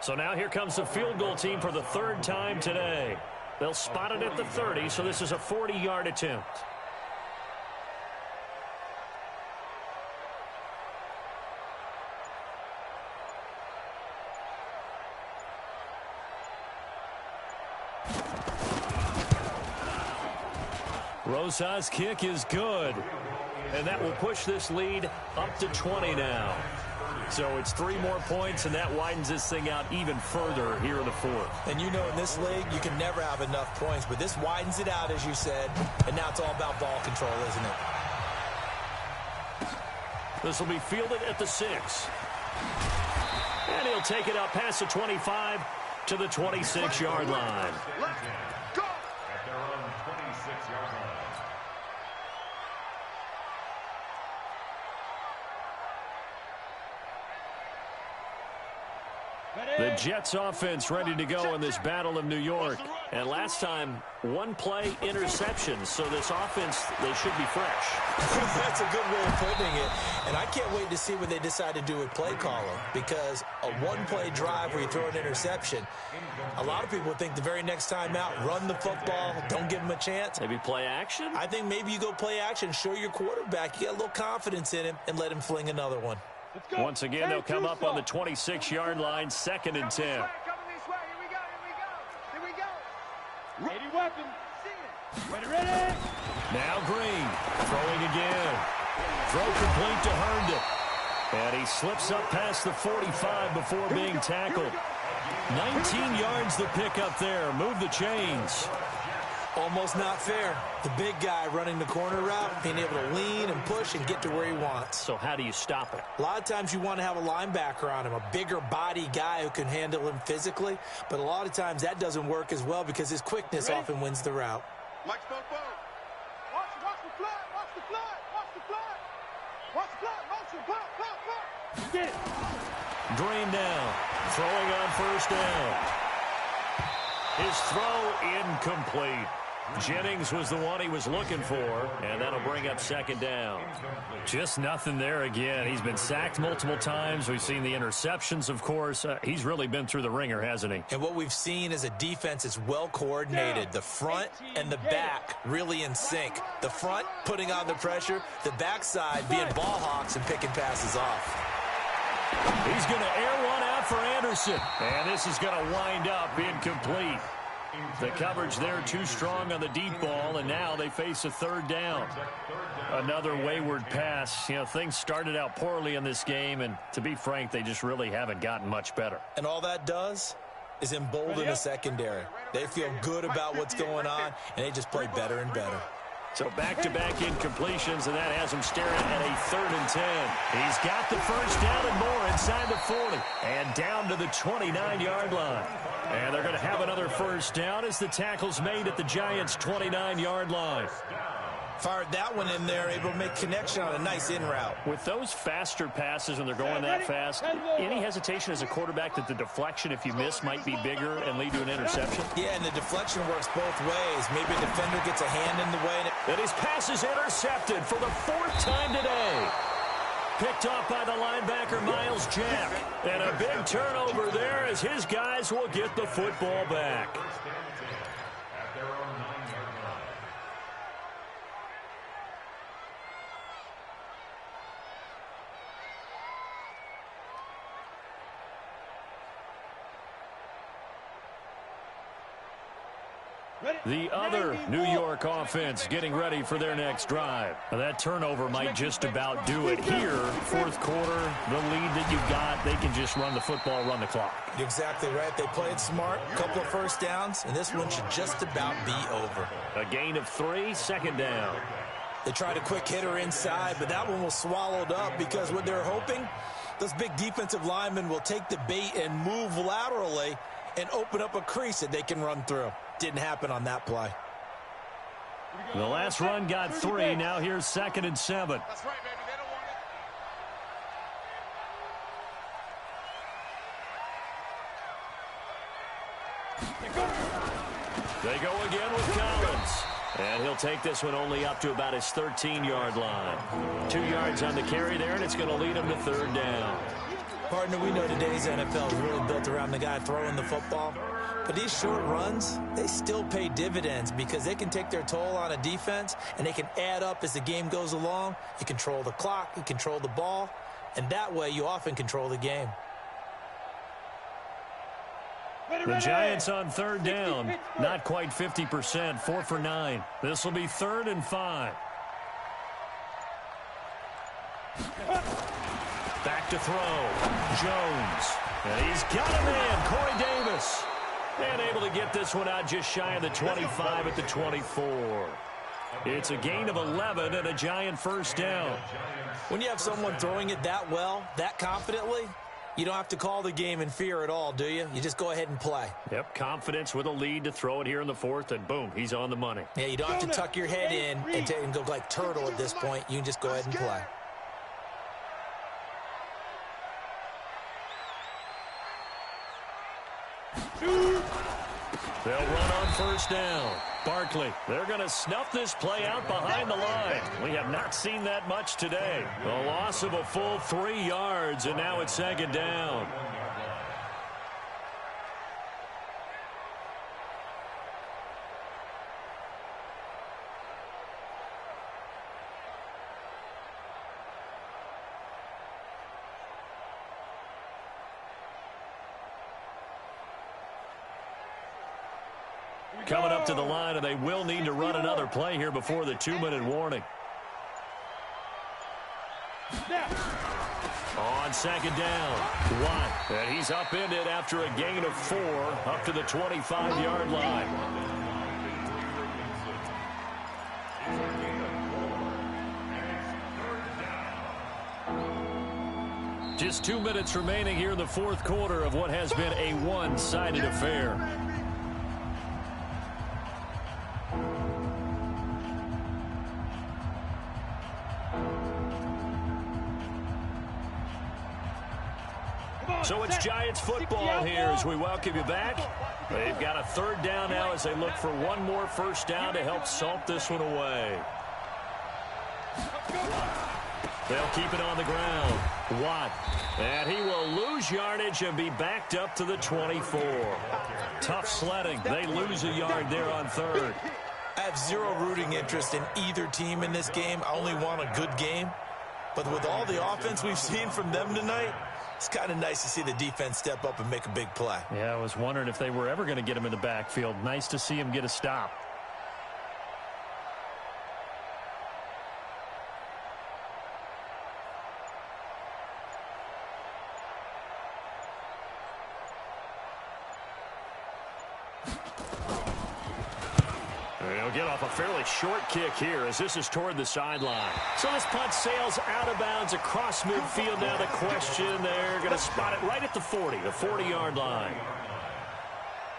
So now here comes the field goal team for the 3rd time today. They'll spot it at the 30, so this is a 40-yard attempt. Rosas' kick is good. And that will push this lead up to 20 now. So it's 3 more points, and that widens this thing out even further here in the fourth. And you know in this league, you can never have enough points, but this widens it out, as you said, and now it's all about ball control, isn't it? This will be fielded at the 6. And he'll take it up past the 25 to the 26-yard line. Let's go. At their own 26-yard line. The Jets offense ready to go in this Battle of New York. And last time, 1 play interception. So this offense, they should be fresh. That's a good way of putting it. And I can't wait to see what they decide to do with play calling. Because a 1-play drive where you throw an interception, a lot of people think the very next time out, run the football, don't give them a chance. Maybe play action? I think maybe you go play action, show your quarterback, you get a little confidence in him, and let him fling another one. Once again, they'll come up on the 26-yard line, 2nd and 10. Coming this way. Here we go. Here we go. Ready weapon. Ready. Now Green, throwing again. Throw complete to Herndon. And he slips up past the 45 before being tackled. 19 yards the pickup there. Move the chains. Almost not fair. The big guy running the corner route, being able to lean and push and get to where he wants. So how do you stop it? A lot of times you want to have a linebacker on him, a bigger body guy who can handle him physically. But a lot of times that doesn't work as well because his quickness often wins the route. Mike Spoke. Watch the flood. Watch the flood. Watch the flood. Watch the flood. Motion. Block. Get it. Green down. Throwing on 1st down. His throw incomplete. Jennings was the one he was looking for, and that'll bring up 2nd down. Just nothing there again. He's been sacked multiple times. We've seen the interceptions, of course. He's really been through the ringer, hasn't he? And what we've seen is a defense that's well coordinated. The front and the back really in sync. The front putting on the pressure, the backside being ball hawks and picking passes off. He's going to air one out for Anderson, and this is going to wind up incomplete. The coverage there too strong on the deep ball, and now they face a 3rd down. Another wayward pass. You know, things started out poorly in this game, and to be frank, they just really haven't gotten much better. And all that does is embolden the secondary. They feel good about what's going on, and they just play better and better. So back-to-back incompletions, and that has him staring at a 3rd and 10. He's got the 1st down and more inside the 40 and down to the 29-yard line. And they're going to have another 1st down as the tackle's made at the Giants' 29-yard line. Fired that one in there, able to make connection on a nice in route. With those faster passes when they're going that fast, any hesitation as a quarterback that the deflection, if you miss, might be bigger and lead to an interception? Yeah, and the deflection works both ways. Maybe a defender gets a hand in the way. And his pass is intercepted for the 4th time today. Picked off by the linebacker, Miles Jack. And a big turnover there as his guys will get the football back. At their own 9-yard line. The other New York offense getting ready for their next drive. Now, that turnover might just about do it here. 4th quarter, the lead that you've got, they can just run the football, run the clock. You're exactly right. They played smart, a couple of 1st downs, and this one should just about be over. A gain of 3, 2nd down. They tried a quick hitter inside, but that one was swallowed up because what they're hoping, those big defensive linemen will take the bait and move laterally and open up a crease that they can run through. Didn't happen on that play. The last run got 3. Now here's 2nd and 7. That's right, baby. They don't want it. They go again with Collins. And he'll take this one only up to about his 13-yard line. 2 yards on the carry there, and it's going to lead him to 3rd down. Partner, we know today's NFL is really built around the guy throwing the football. But these short runs, they still pay dividends because they can take their toll on a defense, and they can add up as the game goes along. You control the clock, you control the ball, and that way you often control the game. The Giants on third down, not quite 50%, 4 for 9. This will be 3rd and 5. Back to throw. Jones. And he's got a man, Corey Davis. And able to get this one out just shy of the 25 at the 24. It's a gain of 11 and a Giant first down. When you have someone throwing it that well, that confidently, you don't have to call the game in fear at all, do you? You just go ahead and play. Yep, confidence with a lead to throw it here in the 4th, and boom, he's on the money. Yeah, you don't have to tuck your head in and go like turtle at this point. You can just go ahead and play. They'll run on first down. Barkley, they're going to snuff this play out behind the line. We have not seen that much today. A loss of a full 3 yards, and now it's 2nd down. Coming up to the line, and they will need to run another play here before the 2-minute warning. On 2nd down, Watt. And he's upended after a gain of 4 up to the 25-yard line. Just 2 minutes remaining here in the 4th quarter of what has been a one-sided affair. So it's Giants football here as we welcome you back. They've got a 3rd down now as they look for one more first down to help salt this one away. They'll keep it on the ground. Watt. And he will lose yardage and be backed up to the 24. Tough sledding. They lose a yard there on 3rd. I have zero rooting interest in either team in this game. I only want a good game. But with all the offense we've seen from them tonight, it's kind of nice to see the defense step up and make a big play. Yeah, I was wondering if they were ever going to get him in the backfield. Nice to see him get a stop. He'll get off a fairly short kick here as this is toward the sideline. So this punt sails out of bounds across midfield. Now the question, they're going to spot it right at the 40, the 40-yard line.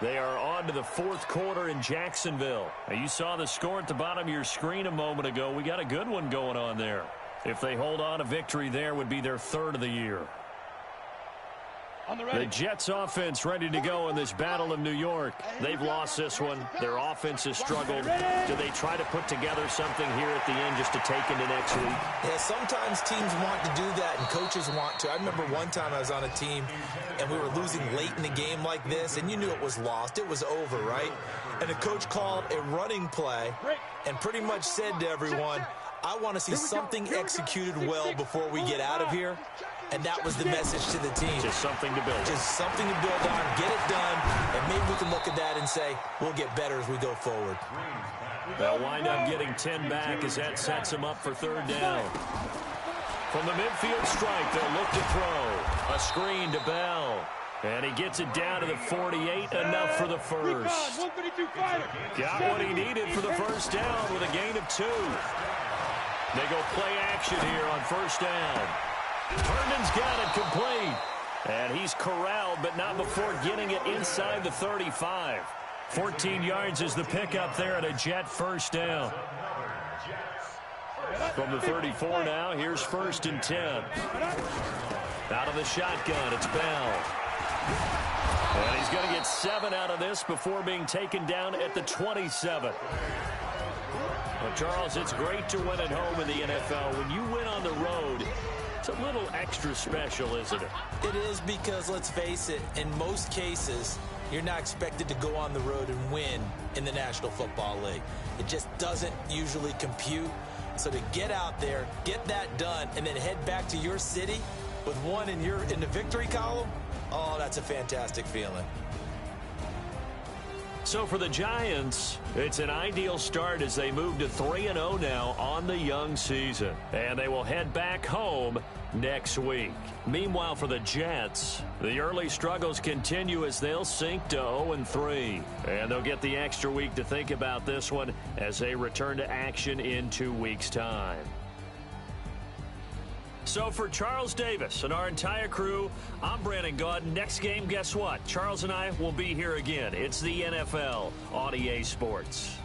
They are on to the 4th quarter in Jacksonville. Now you saw the score at the bottom of your screen a moment ago. We got a good one going on there. If they hold on to victory there, would be their 3rd of the year. The Jets offense ready to go in this battle of New York. They've lost this one. Their offense has struggled. Do they try to put together something here at the end just to take into next week? Yeah, sometimes teams want to do that and coaches want to. I remember one time I was on a team and we were losing late in the game like this, and you knew it was lost. It was over, right? And the coach called a running play and pretty much said to everyone, I want to see something executed well before we get out of here. And that was the message to the team. Just something to build. Just something to build on, get it done, and maybe we can look at that and say, we'll get better as we go forward. They'll wind up getting 10 back as that sets them up for 3rd down. From the midfield stripe, they'll look to throw. A screen to Bell. And he gets it down to the 48, enough for the first. Got what he needed for the first down with a gain of 2. They go play action here on first down. Herndon's got it complete. And he's corralled, but not before getting it inside the 35. 14 yards is the pickup there at a Jet first down. From the 34 now, here's 1st and 10. Out of the shotgun, it's Bell. And he's going to get 7 out of this before being taken down at the 27. Well, Charles, it's great to win at home in the NFL. When you win on the road, it's a little extra special, isn't it? It is, because, let's face it, in most cases, you're not expected to go on the road and win in the National Football League. It just doesn't usually compute. So to get out there, get that done, and then head back to your city with one in the victory column, oh, that's a fantastic feeling. So for the Giants, it's an ideal start as they move to 3-0 now on the young season. And they will head back home next week. Meanwhile, for the Jets, the early struggles continue as they'll sink to 0-3. And they'll get the extra week to think about this one as they return to action in 2 weeks' time. So for Charles Davis and our entire crew, I'm Brandon Gaudin. Next game, guess what? Charles and I will be here again. It's the NFL on EA Sports.